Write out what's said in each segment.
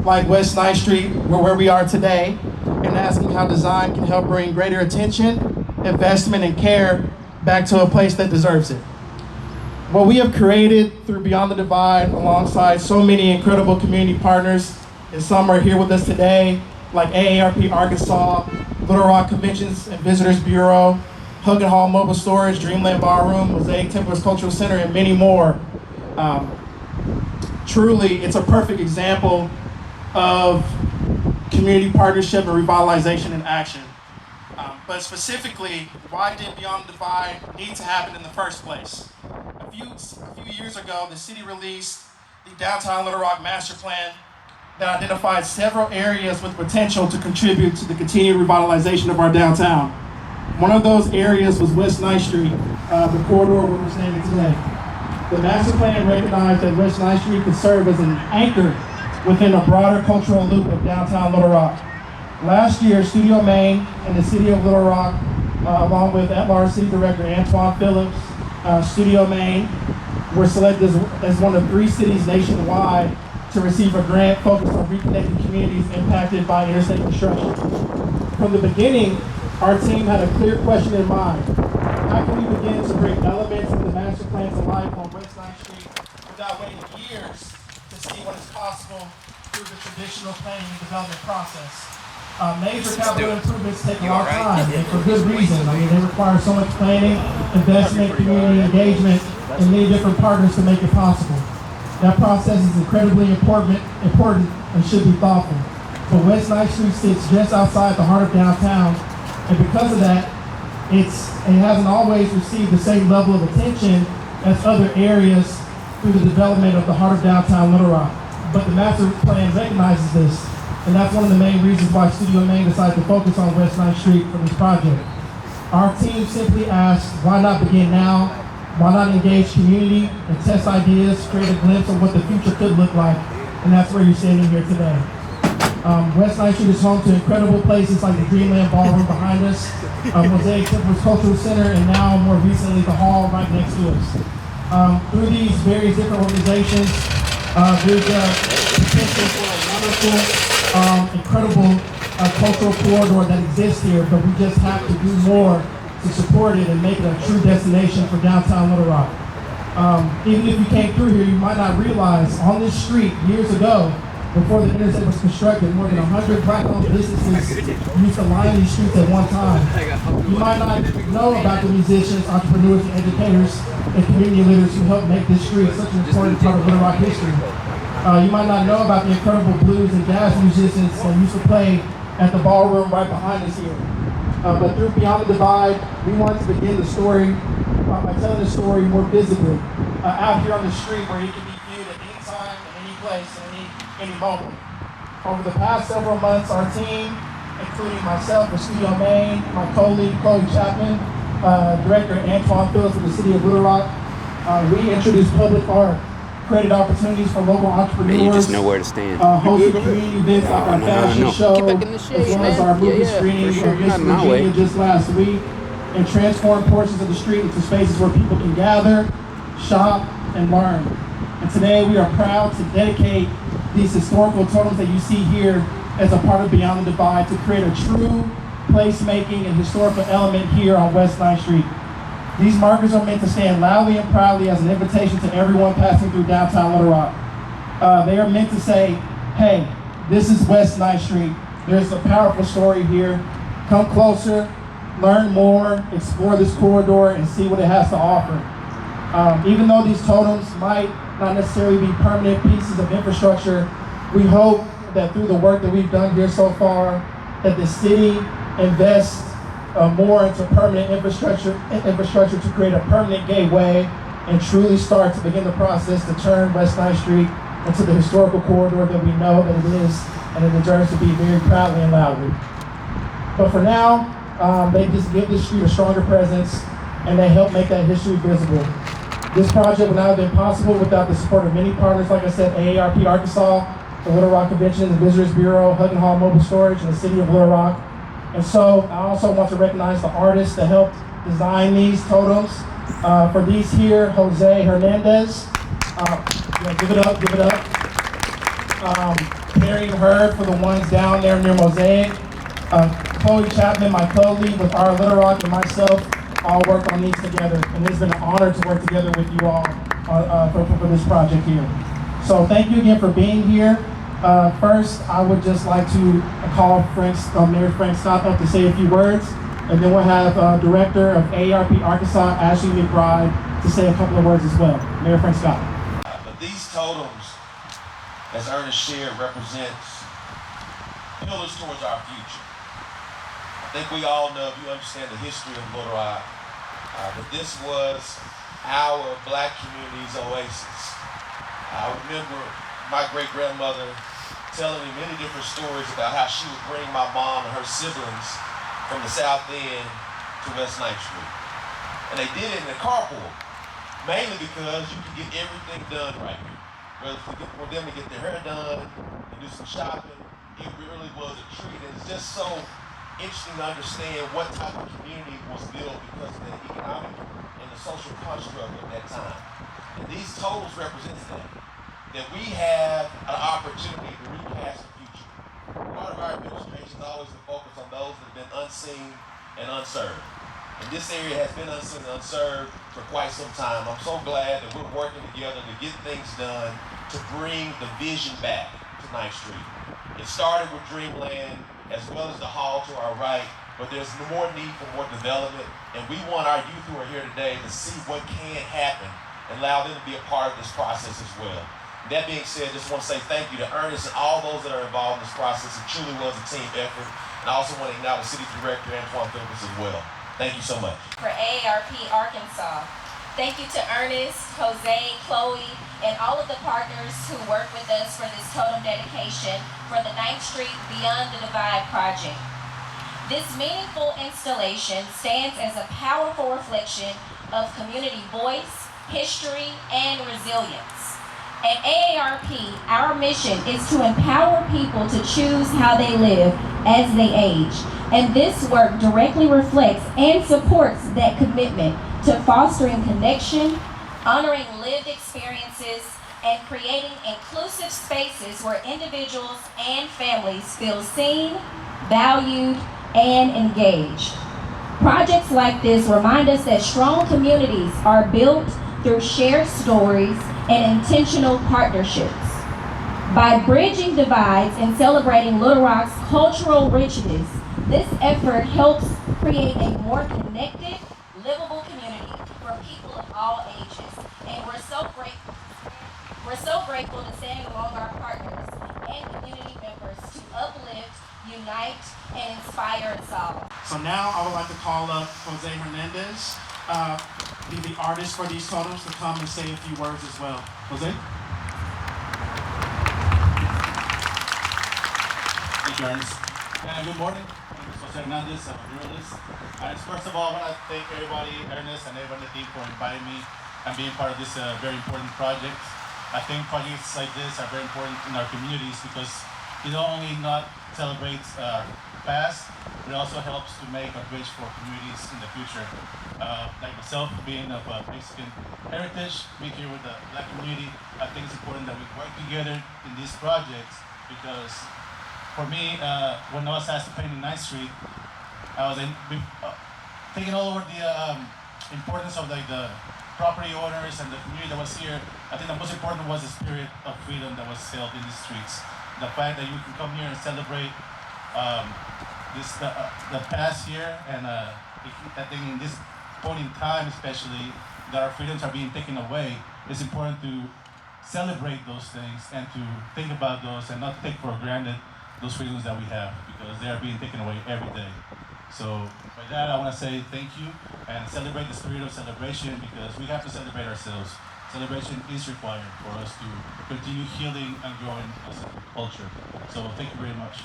like West 9th Street, where we are today, and asking how design can help bring greater attention, investment, and care back to a place that deserves it. What we have created through Beyond the Divide, alongside so many incredible community partners, and some are here with us today, like AARP Arkansas, Little Rock Conventions and Visitors Bureau, Huggen Hall Mobile Storage, Dreamland Ballroom, Mosaic Temperance Cultural Center, and many more. Truly, it's a perfect example of community partnership and revitalization in action. But specifically, why did Beyond the Divide need to happen in the first place? A few years ago, the city released the Downtown Little Rock Master Plan that identified several areas with potential to contribute to the continued revitalization of our downtown. One of those areas was West 9th Street, the corridor where we're standing today. The master plan recognized that West 9th Street could serve as an anchor within a broader cultural loop of downtown Little Rock. Last year, Studio Maine and the City of Little Rock, along with at-large City Director Antoine Phillips, Studio Maine, were selected as one of 3 cities nationwide to receive a grant focused on reconnecting communities impacted by interstate construction. From the beginning, our team had a clear question in mind. How can we begin to bring elements of the master plan to life on West 9th Street without waiting years to see what is possible through the traditional planning and development process? Major capital improvements take a long time, and for good reason. I mean, they require so much planning, investment, community engagement, and many different partners to make it possible. That process is incredibly important and should be thoughtful. But West 9th Street sits just outside the heart of downtown, and because of that, it hasn't always received the same level of attention as other areas through the development of the heart of downtown Little Rock. But the master plan recognizes this, and that's one of the main reasons why Studio Maine decided to focus on West 9th Street for this project. Our team simply asked, why not begin now? Why not engage community and test ideas, create a glimpse of what the future could look like? And that's where you're standing here today. West 9th Street is home to incredible places like the Dreamland Ballroom behind us, Mosaic Temperance Cultural Center, and now more recently the hall right next to us. Through these various different organizations, there's a potential for a wonderful, incredible cultural corridor that exists here, but we just have to do more to support it and make it a true destination for downtown Little Rock. Even if you came through here, you might not realize on this street years ago, before the interstate was constructed, more than 100 Black-owned businesses used to line these streets at one time. You might not know about the musicians, entrepreneurs, and educators, and community leaders who helped make this street such an important part of Little Rock history. You might not know about the incredible blues and jazz musicians that used to play at the ballroom right behind us here. But through Beyond the Divide, we wanted to begin the story by telling the story more visibly, out here on the street where it can be viewed at any time, in any place, and any moment. Over the past several months, our team, including myself with Studio Maine, my co-lead Chloe Chapman, Director Antoine Phillips of the City of Little Rock, we introduced public art, created opportunities for local entrepreneurs. You just know where to stand. Hosted community events like our fashion show, Get back in the shade, as well as man. our movie Yeah, screening for sure. of You're Miss not in my Virginia way. just last week, and transformed portions of the street into spaces where people can gather, shop, and learn. And today we are proud to dedicate these historical totems that you see here as a part of Beyond the Divide to create a true placemaking and historical element here on West 9th Street. These markers are meant to stand loudly and proudly as an invitation to everyone passing through downtown Little Rock. They are meant to say, hey, this is West 9th Street. There's a powerful story here. Come closer, learn more, explore this corridor, and see what it has to offer. Even though these totems might not necessarily be permanent pieces of infrastructure, we hope that through the work that we've done here so far, that the city invests more into permanent infrastructure to create a permanent gateway and truly start to begin the process to turn West 9th Street into the historical corridor that we know that it is, and it deserves to be very proudly and loudly. But for now, they just give this street a stronger presence, and they help make that history visible. This project would not have been possible without the support of many partners, like I said, AARP Arkansas, the Little Rock Convention and Visitors Bureau, Huggen Hall Mobile Storage, and the City of Little Rock. And so I also want to recognize the artists that helped design these totems. For these here, Jose Hernandez. Give it up. Carrie Hurd for the ones down there near Mosaic. Chloe Chapman, my co-lead with our Little Rock, and myself all worked on these together. And it's been an honor to work together with you all for this project here. So thank you again for being here. First, I would just like to call Mayor Frank Scott up to say a few words. And then we'll have Director of AARP Arkansas, Ashley McBride, to say a couple of words as well. Mayor Frank Scott. But these totems, as Ernest shared, represents pillars towards our future. I think we all know, if you understand the history of Little Rock, that this was our black community's oasis. I remember my great-grandmother telling me many different stories about how she would bring my mom and her siblings from the South End to West 9th Street. And they did it in a carpool, mainly because you could get everything done right here. Whether for them to get their hair done, to do some shopping, it really was a treat. And it's just so interesting to understand what type of community was built because of the economic and the social construct of that time. And these totals represent that we have an opportunity to recast the future. Part of our administration is always to focus on those that have been unseen and unserved. And this area has been unseen and unserved for quite some time. I'm so glad that we're working together to get things done to bring the vision back to 9th Street. It started with Dreamland as well as the hall to our right, but there's more need for more development. And we want our youth who are here today to see what can happen and allow them to be a part of this process as well. That being said, just want to say thank you to Ernest and all those that are involved in this process. It truly was a team effort. And I also want to acknowledge City Director Antoine Phillips as well. Thank you so much. For AARP Arkansas, thank you to Ernest, Jose, Chloe, and all of the partners who work with us for this totem dedication for the 9th Street Beyond the Divide project. This meaningful installation stands as a powerful reflection of community voice, history, and resilience. At AARP, our mission is to empower people to choose how they live as they age. And this work directly reflects and supports that commitment to fostering connection, honoring lived experiences, and creating inclusive spaces where individuals and families feel seen, valued, and engaged. Projects like this remind us that strong communities are built through shared stories and intentional partnerships. By bridging divides and celebrating Little Rock's cultural richness, this effort helps create a more connected, livable community for people of all ages. And we're so grateful to stand along our partners and community members to uplift, unite, and inspire us all. So now I would like to call up Jose Hernandez, the artist for these totems, to come and say a few words as well. Jose? Thank you, Ernest. Good morning. My name is Jose Hernandez. I'm a journalist. First of all, I want to thank everybody, Ernest and everyone on the team, for inviting me and being part of this very important project. I think projects like this are very important in our communities because it not only celebrates past, but it also helps to make a bridge for communities in the future. Like myself, being of Mexican heritage, being here with the black community, I think it's important that we work together in these projects because for me, when I was asked to paint in 9th Street, I was thinking all over the importance of like the property owners and the community that was here. I think the most important was the spirit of freedom that was held in these streets. The fact that you can come here and celebrate the past year, and I think in this point in time especially, that our freedoms are being taken away, it's important to celebrate those things and to think about those and not take for granted those freedoms that we have because they are being taken away every day. So by that, I want to say thank you and celebrate the spirit of celebration because we have to celebrate ourselves. Celebration is required for us to continue healing and growing as a culture. So thank you very much.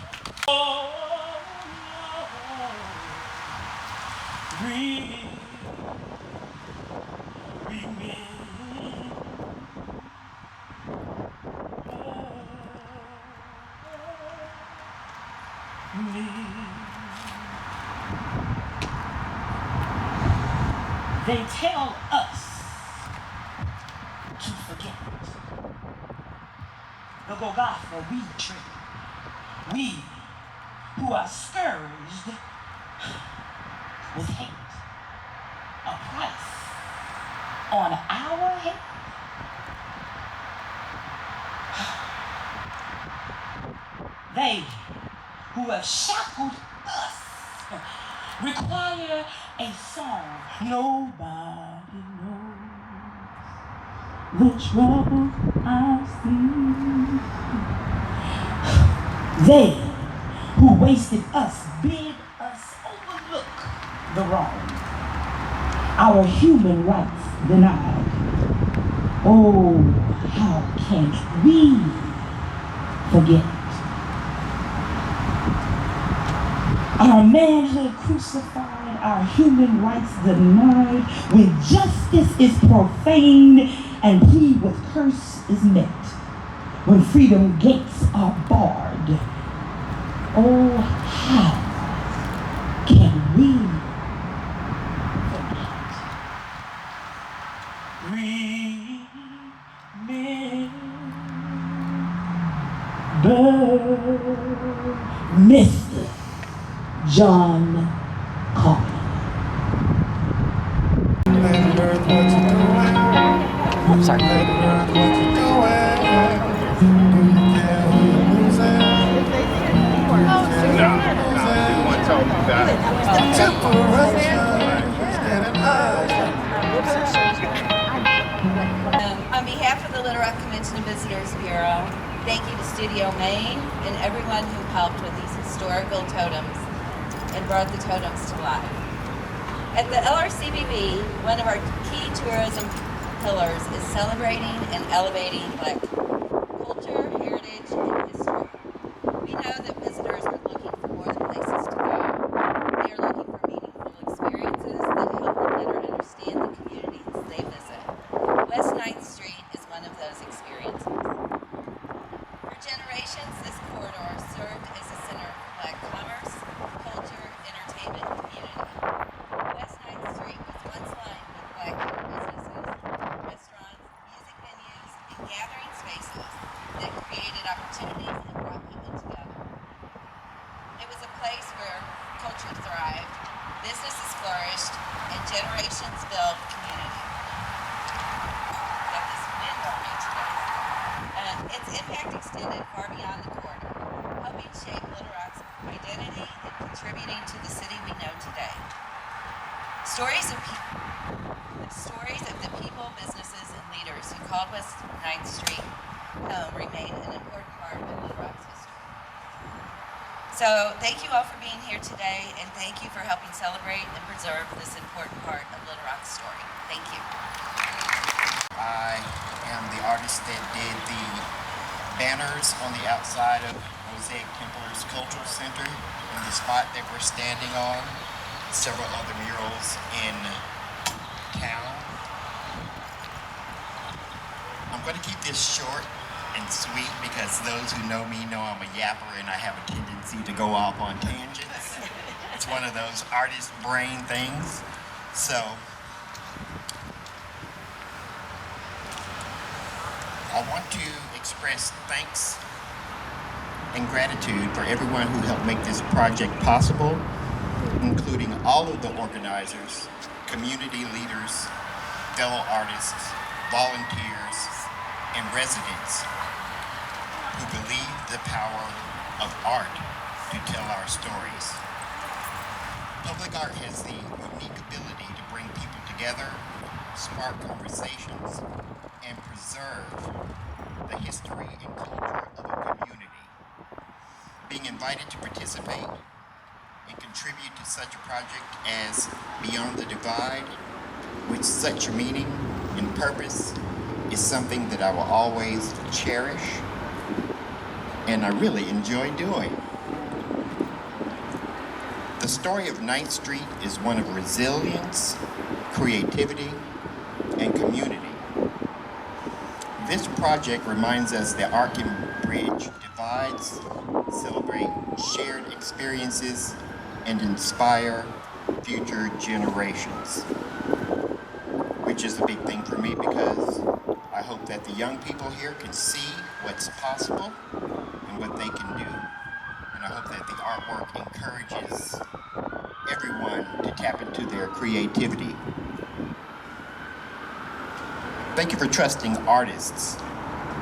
They tell us to forget the Golgotha weed tree. We who are scourged with hate, a price on our head. They who have shackled us require a song. Nobody knows the trouble I've seen. They who wasted us bid us overlook the wrong. Our human rights denied. Oh, how can we forget? Our manhood crucified, our human rights denied, when justice is profaned and plea with curse is met, when freedom gates are barred. Oh, how can we remember Mr. John Carter? I'm sorry. On behalf of the Little Rock Convention and Visitors Bureau, thank you to Studio Maine and everyone who helped with these historical totems and brought the totems to life. At the LRCBB, one of our key tourism pillars is celebrating and elevating Black culture, heritage, and history. We know that visitors are looking for more than places to go. They are looking for meaningful experiences that help them better understand the communities they visit. West 9th Street is one of those experiences. For generations, this corridor served as a center for Black commerce, culture, entertainment, and community. West 9th Street was once lined with Black businesses, restaurants, music venues, and gathering spaces that created opportunities and brought people together. It was a place where culture thrived, businesses flourished, and generations built community. Got this wind on me today. Its impact extended far beyond the corridor, helping shape Little Rock's identity and contributing to the city we know today. Stories of the people, businesses, and leaders who called West 9th Street home remain an important part of Little Rock's history. So thank you all for being here today, and thank you for helping celebrate and preserve this important part of Little Rock's story. Thank you. I am the artist that did the banners on the outside of Mosaic Templars Cultural Center in the spot that we're standing on, several other murals in town. I'm going to keep this short and sweet because those who know me know I'm a yapper and I have a tendency to go off on tangents. It's one of those artist brain things. So I want to express thanks and gratitude for everyone who helped make this project possible, including all of the organizers, community leaders, fellow artists, volunteers, and residents who believe the power of art to tell our stories. Public art has the unique ability to bring people together, spark conversations, and preserve the history and culture of a community. Being invited to participate and contribute to such a project as Beyond the Divide, with such meaning and purpose, is something that I will always cherish and I really enjoy doing. The story of 9th Street is one of resilience, creativity, and community. This project reminds us that art can bridge divides, celebrate shared experiences, and inspire future generations. Which is a big thing for me because I hope that the young people here can see what's possible and what they can do. encourages everyone to tap into their creativity. Thank you for trusting artists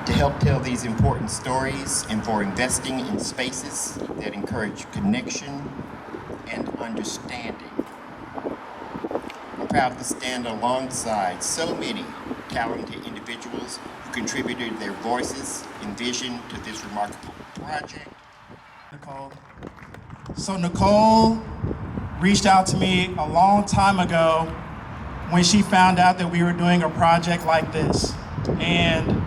to help tell these important stories and for investing in spaces that encourage connection and understanding. I'm proud to stand alongside so many talented individuals who contributed their voices and vision to this remarkable project. Nicole. So Nicole reached out to me a long time ago when she found out that we were doing a project like this. And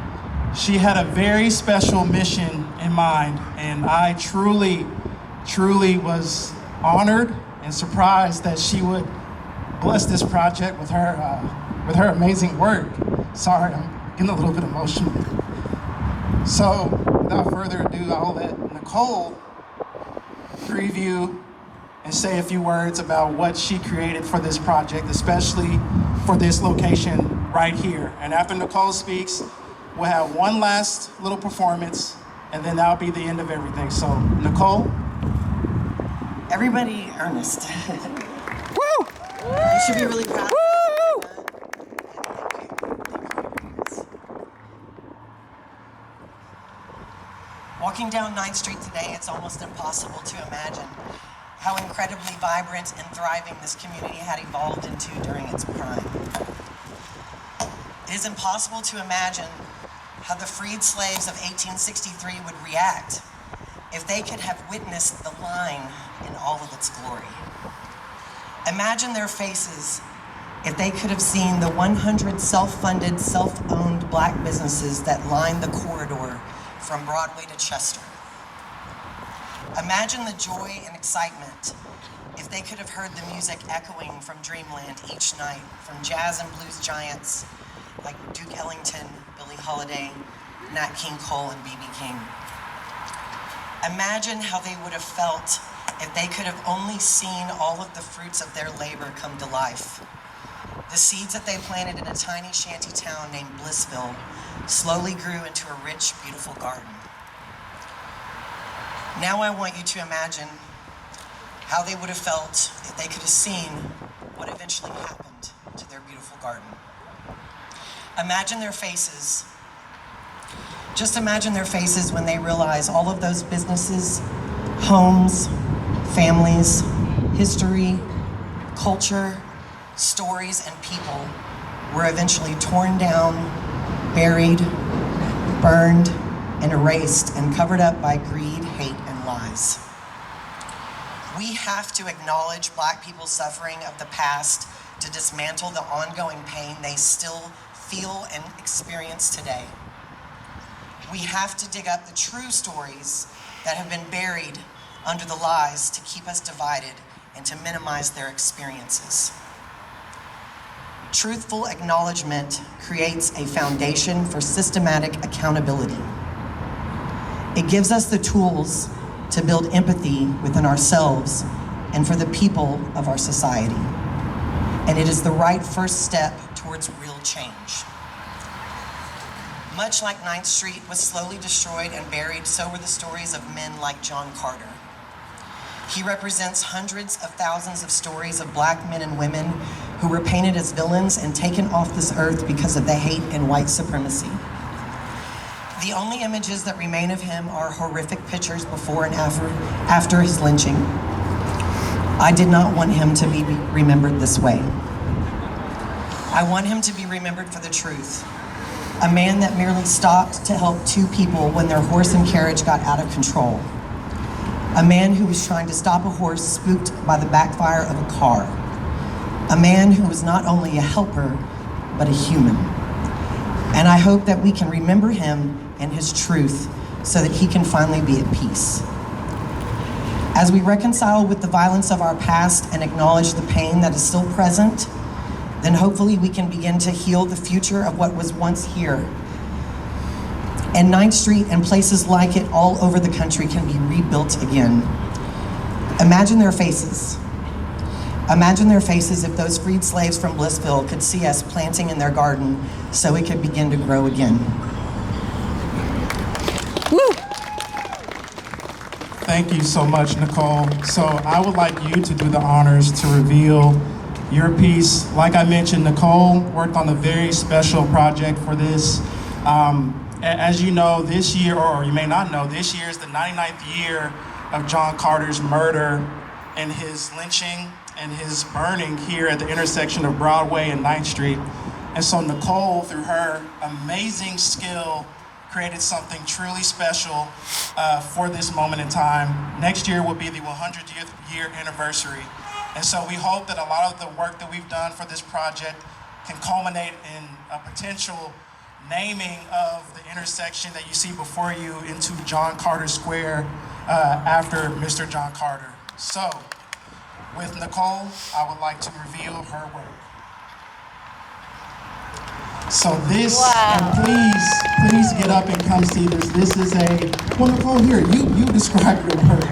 she had a very special mission in mind. And I truly was honored and surprised that she would bless this project with her amazing work. Sorry, I'm getting a little bit emotional. So without further ado, I'll let Nicole preview and say a few words about what she created for this project, especially for this location right here. And after Nicole speaks, we'll have one last little performance, and then that'll be the end of everything. So, Nicole? Everybody earnest. Woo! You should be really proud. Woo! Walking down 9th Street today, it's almost impossible to imagine how incredibly vibrant and thriving this community had evolved into during its prime. It is impossible to imagine how the freed slaves of 1863 would react if they could have witnessed the line in all of its glory. Imagine their faces if they could have seen the 100 self-funded, self-owned Black businesses that lined the corridor from Broadway to Chester. Imagine the joy and excitement if they could have heard the music echoing from Dreamland each night from jazz and blues giants like Duke Ellington, Billie Holiday, Nat King Cole, and B.B. King. Imagine how they would have felt if they could have only seen all of the fruits of their labor come to life. The seeds that they planted in a tiny shanty town named Blissville slowly grew into a rich, beautiful garden. Now I want you to imagine how they would have felt if they could have seen what eventually happened to their beautiful garden. Imagine their faces. Just imagine their faces when they realize all of those businesses, homes, families, history, culture, stories, and people were eventually torn down, buried, burned, and erased and covered up by greed, hate, and lies. We have to acknowledge Black people's suffering of the past to dismantle the ongoing pain they still feel and experience today. We have to dig up the true stories that have been buried under the lies to keep us divided and to minimize their experiences. Truthful acknowledgement creates a foundation for systematic accountability. It gives us the tools to build empathy within ourselves and for the people of our society. And it is the right first step towards real change. Much like 9th Street was slowly destroyed and buried, so were the stories of men like John Carter. He represents hundreds of thousands of stories of Black men and women who were painted as villains and taken off this earth because of the hate and white supremacy. The only images that remain of him are horrific pictures before and after his lynching. I did not want him to be remembered this way. I want him to be remembered for the truth. A man that merely stopped to help two people when their horse and carriage got out of control. A man who was trying to stop a horse spooked by the backfire of a car. A man who was not only a helper, but a human. And I hope that we can remember him and his truth so that he can finally be at peace. As we reconcile with the violence of our past and acknowledge the pain that is still present, then hopefully we can begin to heal the future of what was once here. And 9th Street and places like it all over the country can be rebuilt again. Imagine their faces. Imagine their faces if those freed slaves from Blissville could see us planting in their garden so it could begin to grow again. Woo! Thank you so much, Nicole. So I would like you to do the honors to reveal your piece. Like I mentioned, Nicole worked on a very special project for this. As you know, this year, or you may not know, this year is the 99th year of John Carter's murder and his lynching and his burning here at the intersection of Broadway and 9th Street. And so Nicole, through her amazing skill, created something truly special for this moment in time. Next year will be the 100th year anniversary. And so we hope that a lot of the work that we've done for this project can culminate in a potential naming of the intersection that you see before you into John Carter Square after Mr. John Carter. So, with Nicole, I would like to reveal her work. So this, and please get up and come see this. This is well, Nicole, here, you describe your work.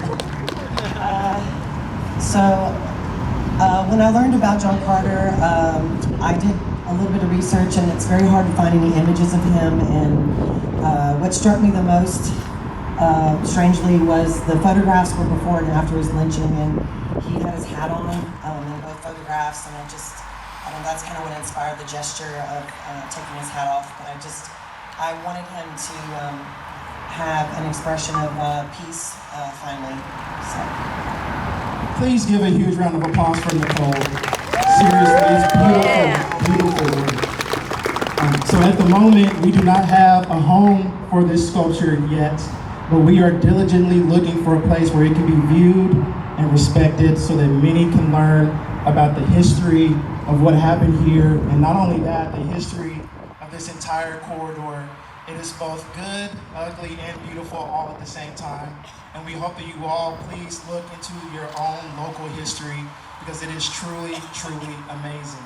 When I learned about John Carter, I did a little bit of research, and it's very hard to find any images of him. And what struck me the most, strangely, was the photographs were before and after his lynching, and he had his hat on in both photographs, and that's kind of what inspired the gesture of taking his hat off. But I wanted him to have an expression of peace finally. So. Please give a huge round of applause for Nicole. Seriously, it's beautiful work. So at the moment, we do not have a home for this sculpture yet, but we are diligently looking for a place where it can be viewed and respected so that many can learn about the history of what happened here, and not only that, the history of this entire corridor. It is both good, ugly, and beautiful all at the same time. And we hope that you all please look into your own local history because it is truly, truly amazing.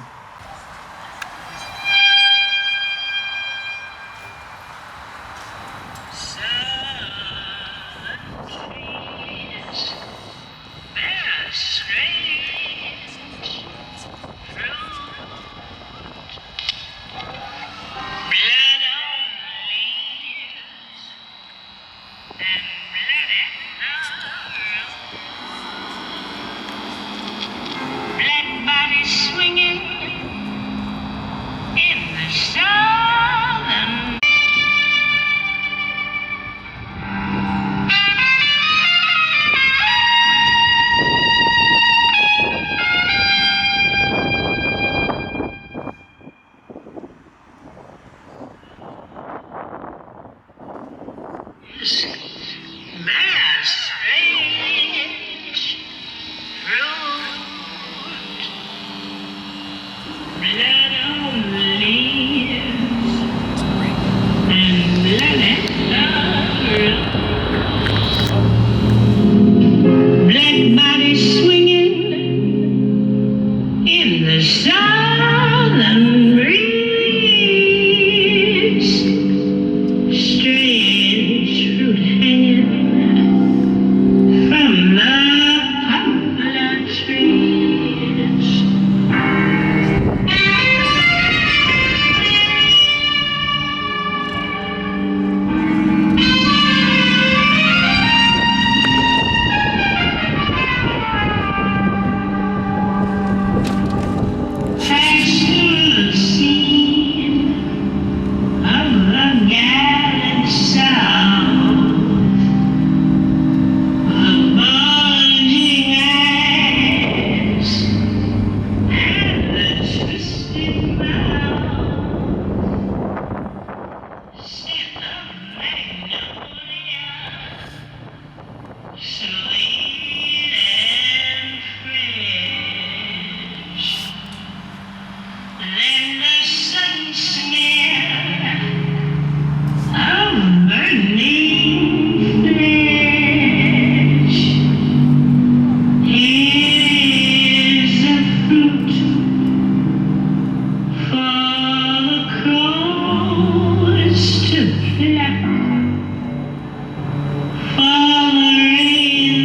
For the rain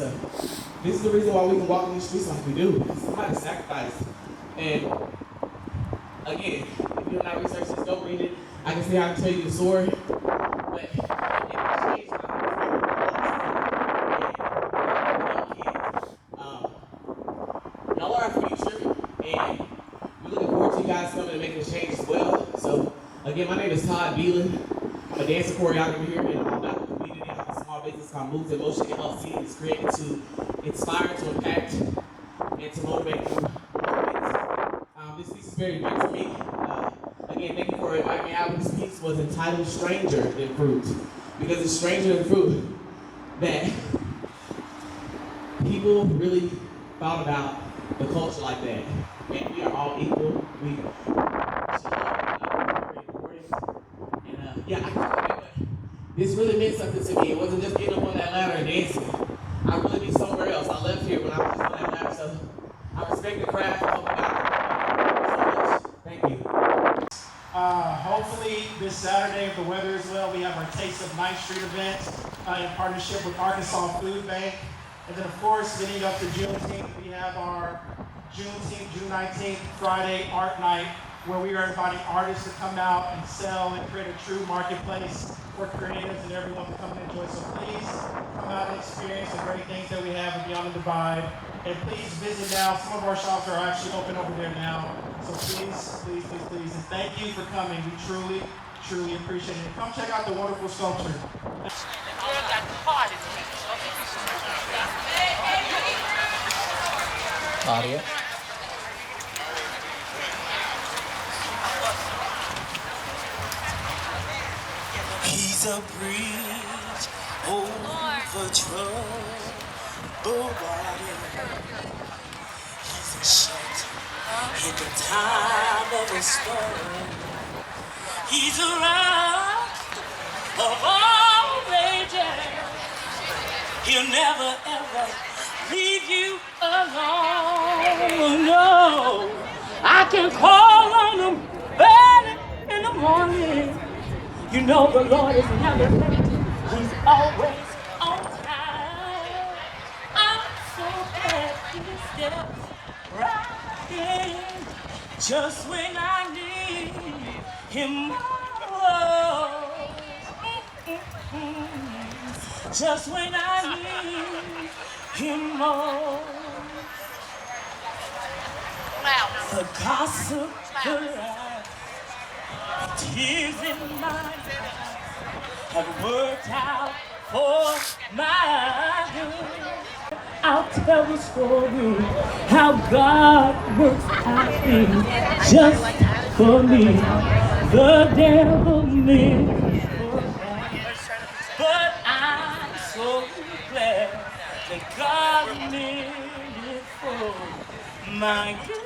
stuff. This is the reason why we can walk in these streets like we do. Somebody sacrificed. And again, if you're not researching this, don't read it. I can see how I can tell you the story, but it changed my kids. Y'all are our future, and we're looking forward to you guys coming and making a change as well. So, again, my name is Todd Beelan. I'm a dancer choreographer here in the community. I have a small business called Moves in Motion LLC. It's created to inspire, to impact, and to motivate through movements. This piece is very big for me. Again, thank you for inviting me out. This piece was entitled Stranger Than Fruit, because it's stranger than fruit that people really thought about the culture like that. And we are all equal. We should love very important. And yeah, I can tell you what, this really meant something to me. It wasn't just getting up on that ladder and dancing. I really be somewhere else. I left here when I was just on that ladder, so I respect the craft. I hope you guys so much. Thank you. Hopefully this Saturday, if the weather is well, we have our Taste of 9th Street event in partnership with Arkansas Food Bank. And then of course, leading up to Juneteenth, we have our Juneteenth, June 19th, Friday Art Night, where we are inviting artists to come out and sell and create a true marketplace for creatives and everyone to come and enjoy. So please come out and experience the great things that we have at Beyond the Divide. And please visit now. Some of our shops are actually open over there now. So please, please, please, please. And thank you for coming. We truly, truly appreciate it. Come check out the wonderful sculpture. Audio. He's a bridge over troubled water. He's a shelter in the time of a storm. He's a rock of all ages. He'll never ever leave you alone. No, I can call on him early in the morning. You know the Lord is never late. He's always on time. I'm so glad he steps right in just when I need him most. Just when I need him most. The gossip, the lies, the tears in my eyes have worked out for my good. I'll tell the story how God works out things just for me. The devil meant for bad, but I'm so glad that God meant it for my good.